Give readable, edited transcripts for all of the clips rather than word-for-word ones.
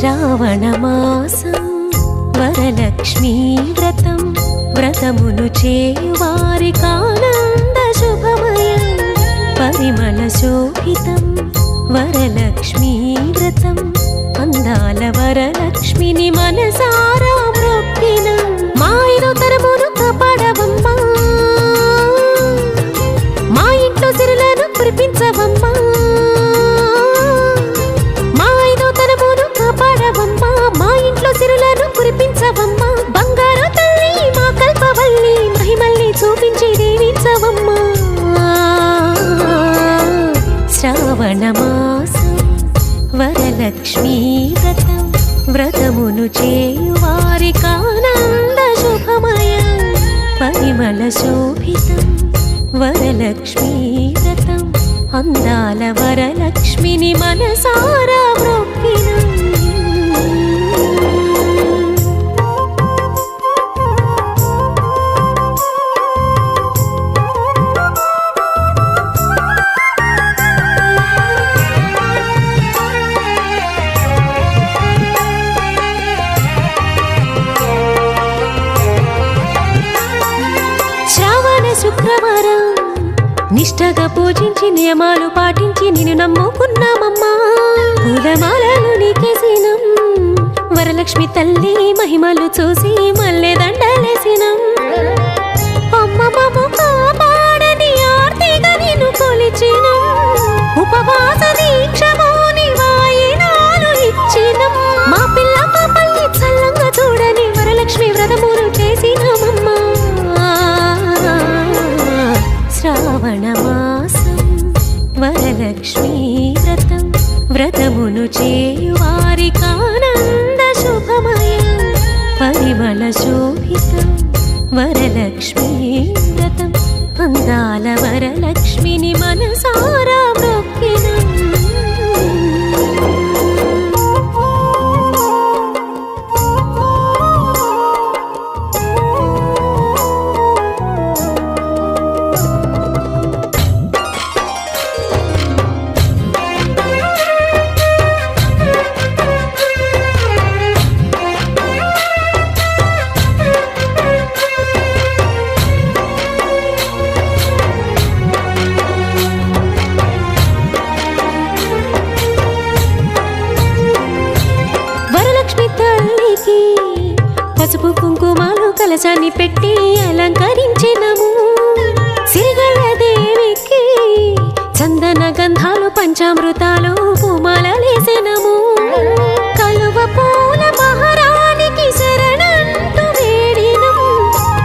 శ్రావణమాసం వరలక్ష్మీ వ్రతం వ్రతమును చేయువారికానంద శుభమయం పరిమళ శోభితం వరలక్ష్మీ వ్రతం అందాల వరలక్ష్మిని మనసారా మొక్కిన మా ఐదో తరమును కాపాడవమ్మా, మా ఇంట్లో సిరులను కురిపించవమ్మా, మా ఐదో తరమును కాపాడవమ్మా, మా ఇంట్లో సిరులను కురిపించవమ్మా, బంగారు తల్లి మా కల్పవల్లి మహిమల్ని చూపించి దీవించవమ్మా. శ్రావణమాసం వరలక్ష్మీ వ్రతం వ్రతమును చేయువారికానంద శుభమయం పరిమళ శోభితం వరలక్ష్మీ వ్రతం అందాల వరలక్ష్మిని మనసారా మొక్కిన శుక్రవారం నిష్టగా పూజించి నియమాలు పాటించి నిన్ను నమ్ముకున్నామమ్మా, పూలమాలలు నీకేసినం వరలక్ష్మి తల్లి మహిమలు చూసి మల్లె దండలేసినం. అమ్మమ్మము కాపాడని ఆర్తిగా నిన్ను కొలిచినం, ఉపవాస దీక్షమోని వాయినాలు ఇచ్చినం, మా పిల్ల పాపల్ని చల్లంగా చూడని వరలక్ష్మి వ్రతమును చేసినమమ్మా. శ్రావణమాసం వరలక్ష్మీ వ్రతం వ్రతమును చేయువారికానంద శుభమయం పరిమళ శోభితం వరలక్ష్మీ వ్రతం అందాల వరలక్ష్మిని మనసారా మొక్కిన పసుపు కుంకుమాలు కలశాన్ని పెట్టి అలంకరించినము, సిరిగళ్ళ దేవికి చందన గంధాలు పంచామృతాలు పూమాలలేసినము, కలువ పూల మహారాణికి శరణంటూ వేడినం,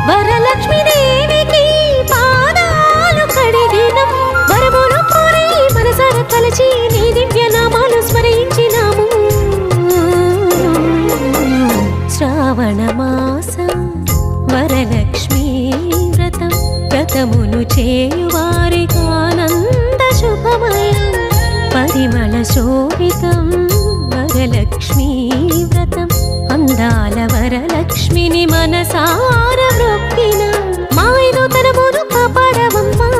వరలక్ష్మి దేవికి పాదాలు కడిగినం, వరములు కోరి మనసార తలచి నీ దివ్య నామాలు స్మరించినాము. శ్రావణమాసం వరలక్ష్మీ వ్రతం వ్రతమును చేయువారికానంద శుభమయం పరిమళ శోభితం వరలక్ష్మీ వ్రతం అందాల వరలక్ష్మిని మనసార మొక్కిన మా ఐదో తరమును కాపాడవమ్మా,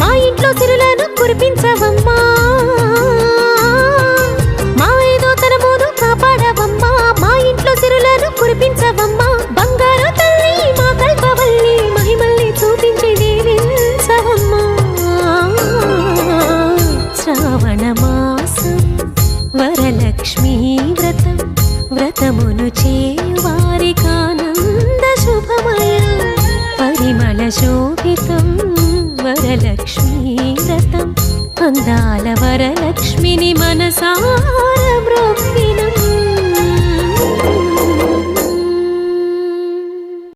మా ఇంట్లో సిరులను కురిపించవమ్మా, సిరులను కురిపించవమ్మా, బంగారు తల్లి మా కల్పవల్లి మహిమల్ని చూపించి దీవించవమ్మా. శ్రావణమాసం వరలక్ష్మీ వ్రతం వ్రతమును చేయువారికానంద శుభమయం పరిమళ శోభితం వరలక్ష్మీ వ్రతం అందాల వరలక్ష్మిని మనసార మొక్కినం.